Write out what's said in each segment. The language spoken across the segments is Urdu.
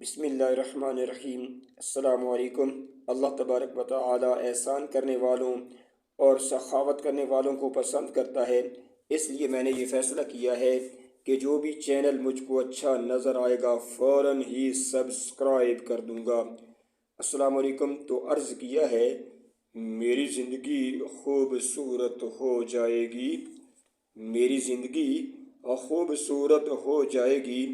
بسم اللہ الرحمن الرحیم۔ السلام علیکم۔ اللہ تبارک و تعالی احسان کرنے والوں اور سخاوت کرنے والوں کو پسند کرتا ہے، اس لیے میں نے یہ فیصلہ کیا ہے کہ جو بھی چینل مجھ کو اچھا نظر آئے گا فوراً ہی سبسکرائب کر دوں گا۔ السلام علیکم۔ تو عرض کیا ہے، میری زندگی خوبصورت ہو جائے گی، میری زندگی خوبصورت ہو جائے گی،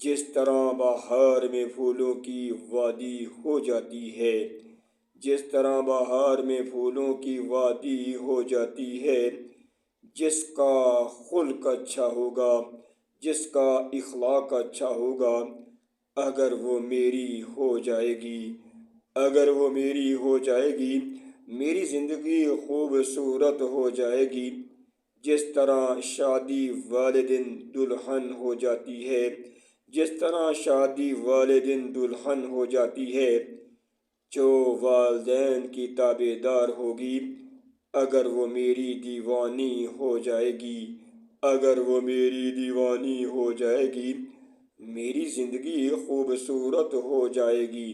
جس طرح بہار میں پھولوں کی وادی ہو جاتی ہے، جس طرح بہار میں پھولوں کی وادی ہو جاتی ہے۔ جس کا خلق اچھا ہوگا، جس کا اخلاق اچھا ہوگا، اگر وہ میری ہو جائے گی، اگر وہ میری ہو جائے گی، میری زندگی خوبصورت ہو جائے گی، جس طرح شادی والے دن دلہن ہو جاتی ہے، جس طرح شادی والے دن دلہن ہو جاتی ہے، جو والدین کی تابع دار ہوگی، اگر وہ میری دیوانی ہو جائے گی، اگر وہ میری دیوانی ہو جائے گی، میری زندگی خوبصورت ہو جائے گی،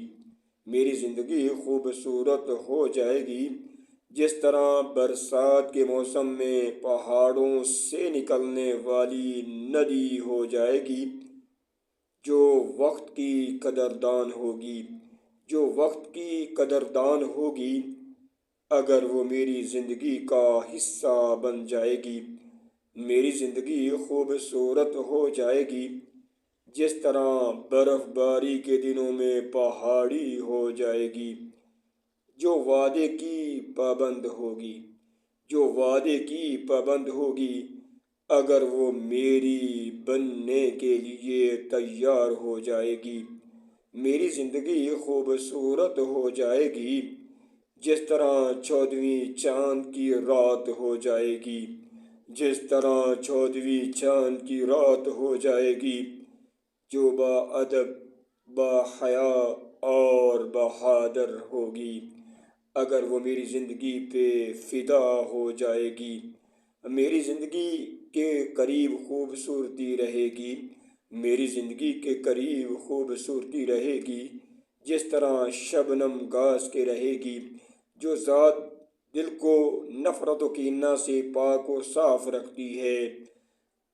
میری زندگی خوبصورت ہو جائے گی، جس طرح برسات کے موسم میں پہاڑوں سے نکلنے والی ندی ہو جائے گی، جو وقت کی قدردان ہوگی، جو وقت کی قدردان ہوگی، اگر وہ میری زندگی کا حصہ بن جائے گی، میری زندگی خوبصورت ہو جائے گی، جس طرح برف باری کے دنوں میں پہاڑی ہو جائے گی، جو وعدے کی پابند ہوگی، جو وعدے کی پابند ہوگی، اگر وہ میری بننے کے لیے تیار ہو جائے گی، میری زندگی خوبصورت ہو جائے گی، جس طرح 14ویں چاند کی رات ہو جائے گی، جس طرح 14ویں چاند کی رات ہو جائے گی، جو باادب، باحیا اور بہادر ہوگی، اگر وہ میری زندگی پہ فدا ہو جائے گی، میری زندگی کے قریب خوبصورتی رہے گی، میری زندگی کے قریب خوبصورتی رہے گی، جس طرح شبنم گھاس کے رہے گی، جو ذات دل کو نفرت و کینہ سے پاک و صاف رکھتی ہے،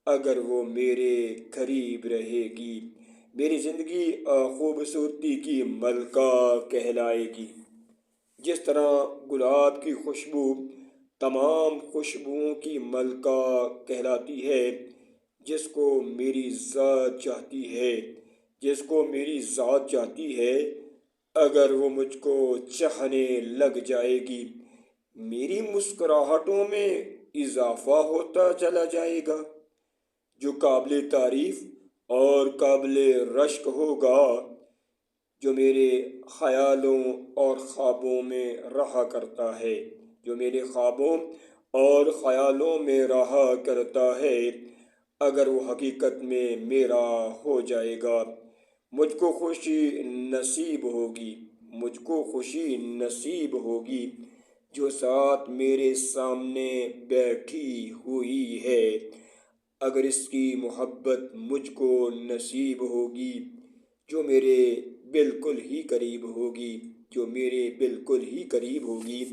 اگر وہ میرے قریب رہے گی، میری زندگی خوبصورتی کی ملکہ کہلائے گی، جس طرح گلاب کی خوشبو تمام خوشبوؤں کی ملکہ کہلاتی ہے، جس کو میری ذات چاہتی ہے، جس کو میری ذات چاہتی ہے، اگر وہ مجھ کو چاہنے لگ جائے گی، میری مسکراہٹوں میں اضافہ ہوتا چلا جائے گا، جو قابل تعریف اور قابل رشک ہوگا، جو میرے خیالوں اور خوابوں میں رہا کرتا ہے، جو میرے خوابوں اور خیالوں میں رہا کرتا ہے، اگر وہ حقیقت میں میرا ہو جائے گا، مجھ کو خوشی نصیب ہوگی، مجھ کو خوشی نصیب ہوگی، جو ذات میرے سامنے بیٹھی ہوئی ہے، اگر اس کی محبت مجھ کو نصیب ہوگی، جو میرے بالکل ہی قریب ہوگی، جو میرے بالکل ہی قریب ہوگی،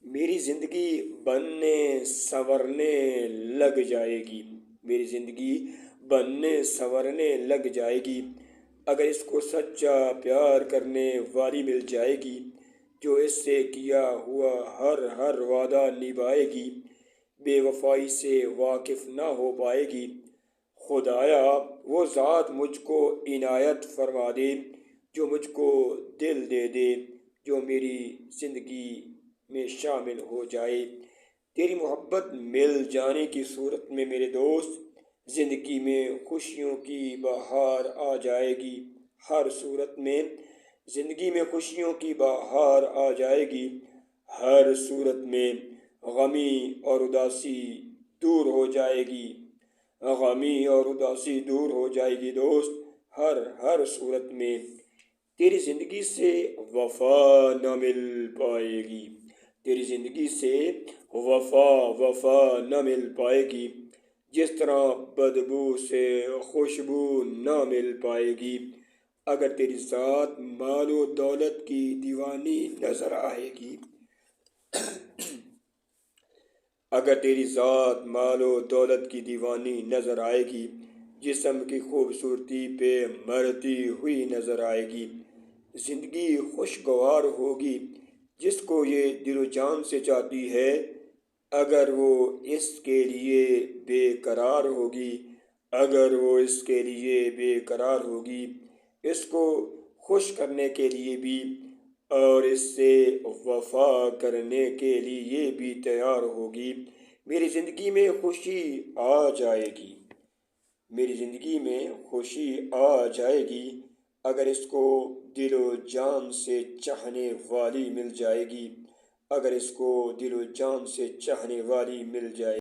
میری زندگی بننے سنورنے لگ جائے گی، میری زندگی بننے سنورنے لگ جائے گی، اگر اس کو سچا پیار کرنے والی مل جائے گی، جو اس سے کیا ہوا ہر وعدہ نبھائے گی، بے وفائی سے واقف نہ ہو پائے گی، خدایا وہ ذات مجھ کو عنایت فرما دے، جو مجھ کو دل دے دے، جو میری زندگی میں شامل ہو جائے۔ تیری محبت مل جانے کی صورت میں میرے دوست، زندگی میں خوشیوں کی بہار آ جائے گی، ہر صورت میں زندگی میں خوشیوں کی بہار آ جائے گی، ہر صورت میں غمی اور اداسی دور ہو جائے گی، غمی اور اداسی دور ہو جائے گی دوست، ہر صورت میں تیری زندگی سے وفا نہ مل پائے گی، تیری زندگی سے وفا نہ مل پائے گی، جس طرح بدبو سے خوشبو نہ مل پائے گی، اگر تیری ذات مال و دولت کی دیوانی نظر آئے گی، اگر تیری ذات مال و دولت کی دیوانی نظر آئے گی، جسم کی خوبصورتی پہ مرتی ہوئی نظر آئے گی، زندگی خوشگوار ہوگی جس کو یہ دل و جان سے چاہتی ہے، اگر وہ اس کے لیے بے قرار ہوگی، اگر وہ اس کے لیے بے قرار ہوگی، اس کو خوش کرنے کے لیے بھی اور اس سے وفا کرنے کے لیے بھی تیار ہوگی، میری زندگی میں خوشی آ جائے گی، میری زندگی میں خوشی آ جائے گی اگر اس کو دل و جان سے چاہنے والی مل جائے گی، اگر اس کو دل و جان سے چاہنے والی مل جائے